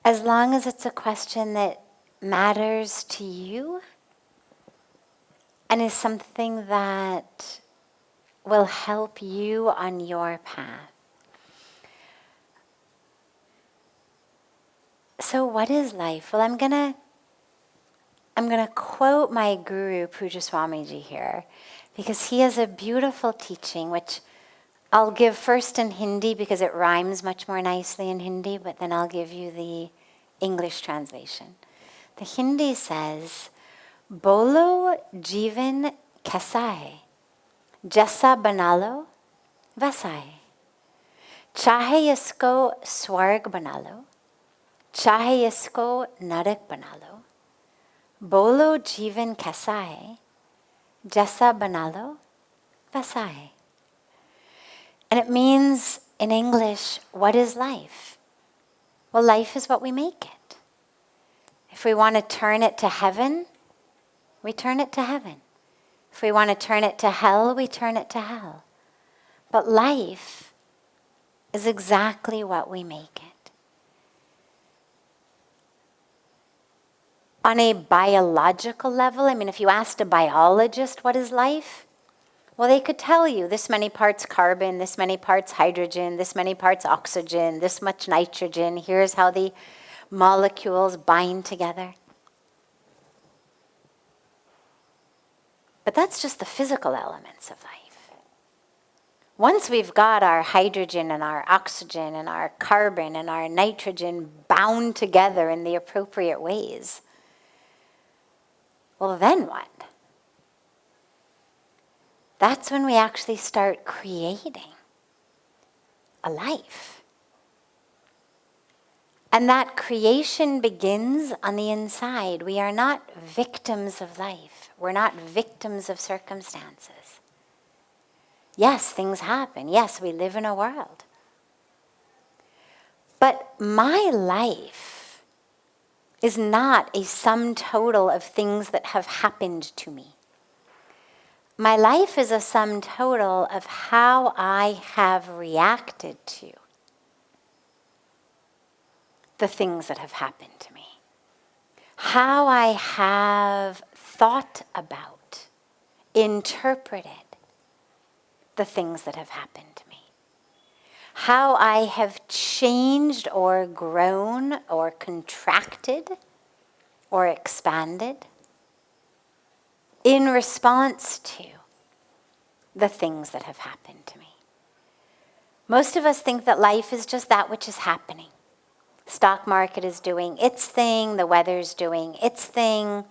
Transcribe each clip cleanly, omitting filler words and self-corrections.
as long as it's a question that matters to you and is something that will help you on your path. So what is life? Well, I'm gonna quote my guru, Puja Swamiji, here, because he has a beautiful teaching, which I'll give first in Hindi because it rhymes much more nicely in Hindi, but then I'll give you the English translation. The Hindi says, Bolo jivan kaisa hai, jaisa bana lo, वैसा है. चाहे इसको स्वर्ग बना लो, चाहे इसको नरक बना लो, बोलो जीवन कैसा है, जैसा बना लो, वैसा है. And it means, in English, what is life? Well, life is what we make it. If we want to turn it to heaven, we turn it to heaven. If we want to turn it to hell, we turn it to hell. But life is exactly what we make it. On a biological level, if you asked a biologist what is life, well, they could tell you this many parts carbon, this many parts hydrogen, this many parts oxygen, this much nitrogen, here's how the molecules bind together. But that's just the physical elements of life. Once we've got our hydrogen and our oxygen and our carbon and our nitrogen bound together in the appropriate ways, well, then what? That's when we actually start creating a life. And that creation begins on the inside. We are not victims of life. We're not victims of circumstances. Yes, things happen. Yes, we live in a world. But my life is not a sum total of things that have happened to me. My life is a sum total of how I have reacted to the things that have happened to me. How I have thought about, interpreted the things that have happened to me. How I have changed or grown or contracted or expanded in response to the things that have happened to me. Most of us think that life is just that which is happening. The stock market is doing its thing, the weather's doing its thing,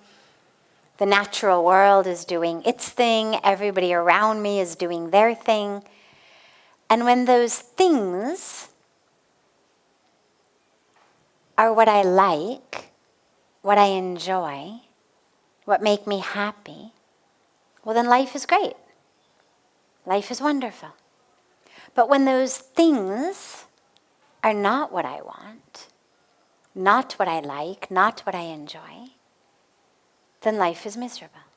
the natural world is doing its thing, everybody around me is doing their thing. And when those things are what I like, what I enjoy, what make me happy, well, then life is great. Life is wonderful. But when those things are not what I want, not what I like, not what I enjoy, then life is miserable.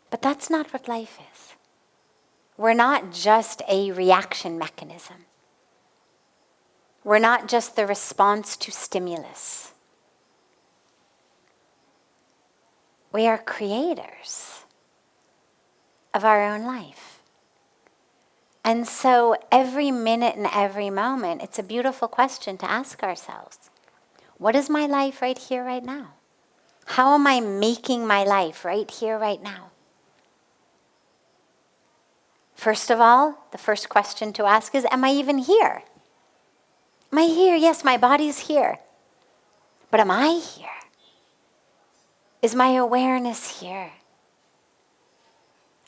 But that's not what life is. We're not just a reaction mechanism. We're not just the response to stimulus. We are creators of our own life. And so every minute and every moment, it's a beautiful question to ask ourselves. What is my life right here, right now? How am I making my life right here, right now? First of all, the first question to ask is, am I even here? Am I here? Yes, my body's here. But am I here? Is my awareness here?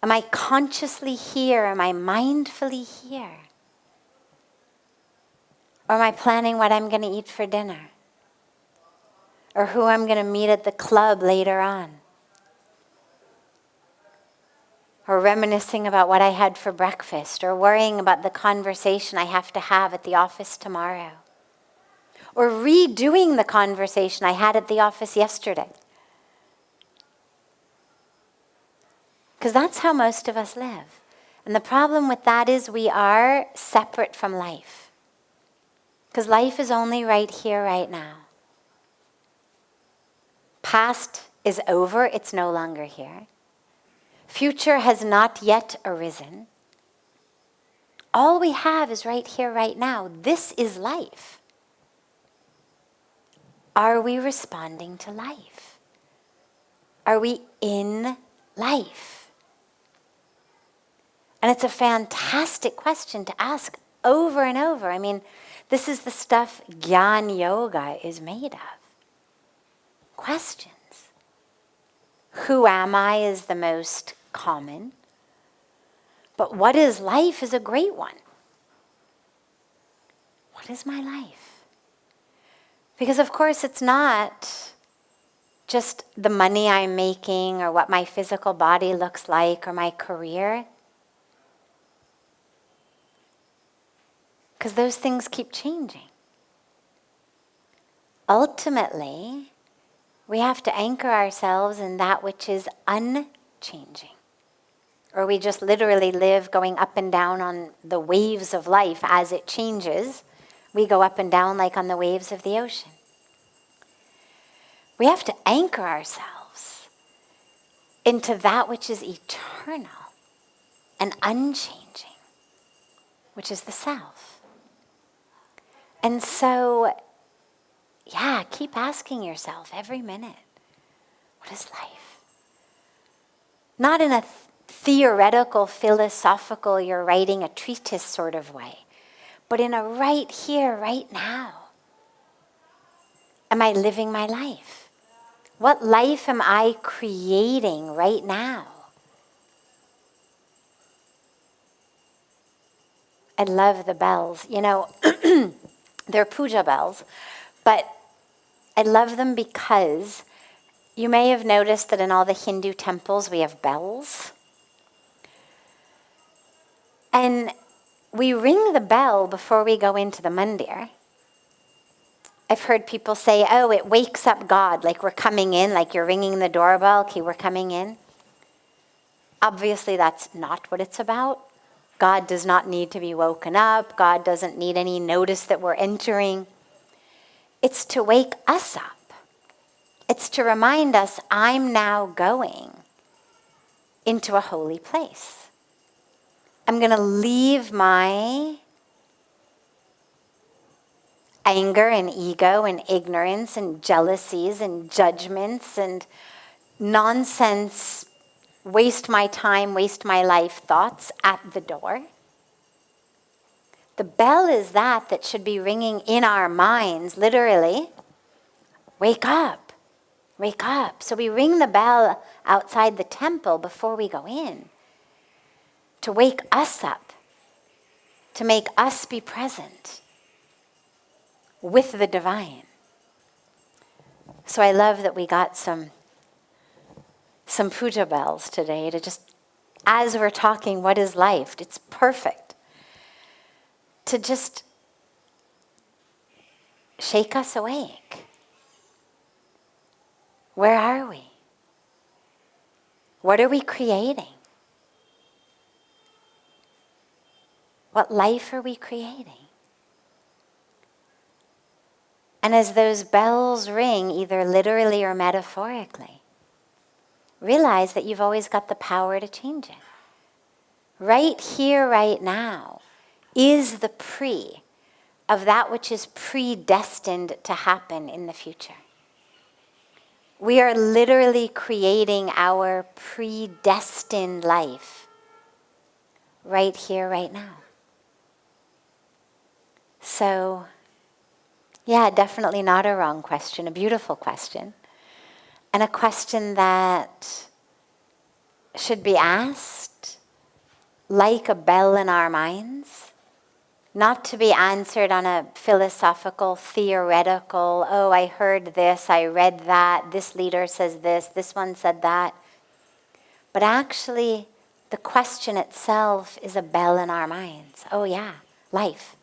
Am I consciously here? Am I mindfully here? Or am I planning what I'm going to eat for dinner? Or who I'm going to meet at the club later on? Or reminiscing about what I had for breakfast? Or worrying about the conversation I have to have at the office tomorrow? Or redoing the conversation I had at the office yesterday? Because that's how most of us live. And the problem with that is we are separate from life. Because life is only right here, right now. Past is over, it's no longer here. Future has not yet arisen. All we have is right here, right now. This is life. Are we responding to life? Are we in life? And it's a fantastic question to ask over and over. I mean, this is the stuff Gyan Yoga is made of. Questions. Who am I is the most common. But what is life is a great one. What is my life? Because of course it's not just the money I'm making or what my physical body looks like or my career. Because those things keep changing. Ultimately, we have to anchor ourselves in that which is unchanging. Or we just literally live going up and down on the waves of life as it changes. We go up and down like on the waves of the ocean. We have to anchor ourselves into that which is eternal and unchanging, which is the self. And so, yeah, keep asking yourself every minute, what is life? Not in a theoretical, philosophical, you're writing a treatise sort of way, but in a right here, right now. Am I living my life? What life am I creating right now? I love the bells. You know, they're puja bells, but I love them because you may have noticed that in all the Hindu temples we have bells. And we ring the bell before we go into the mandir. I've heard people say, oh, it wakes up God, like we're coming in, like you're ringing the doorbell, okay, we're coming in. Obviously, that's not what it's about. God does not need to be woken up. God doesn't need any notice that we're entering. It's to wake us up. It's to remind us, I'm now going into a holy place. I'm going to leave my anger and ego and ignorance and jealousies and judgments and nonsense, waste my time, waste my life thoughts at the door. The bell is that should be ringing in our minds, literally. Wake up, wake up. So we ring the bell outside the temple before we go in to wake us up, to make us be present with the divine. So I love that we got some puja bells today to just, as we're talking, what is life? It's perfect to just shake us awake. Where are we? What are we creating? What life are we creating? And as those bells ring, either literally or metaphorically, realize that you've always got the power to change it. Right here, right now, is the of that which is predestined to happen in the future. We are literally creating our predestined life right here, right now. So, yeah, definitely not a wrong question, a beautiful question. And a question that should be asked like a bell in our minds, not to be answered on a philosophical, theoretical, oh, I heard this, I read that, this leader says this one said that. But actually, the question itself is a bell in our minds. Oh yeah, life.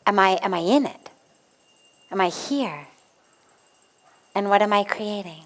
Am I in it? Am I here? And what am I creating?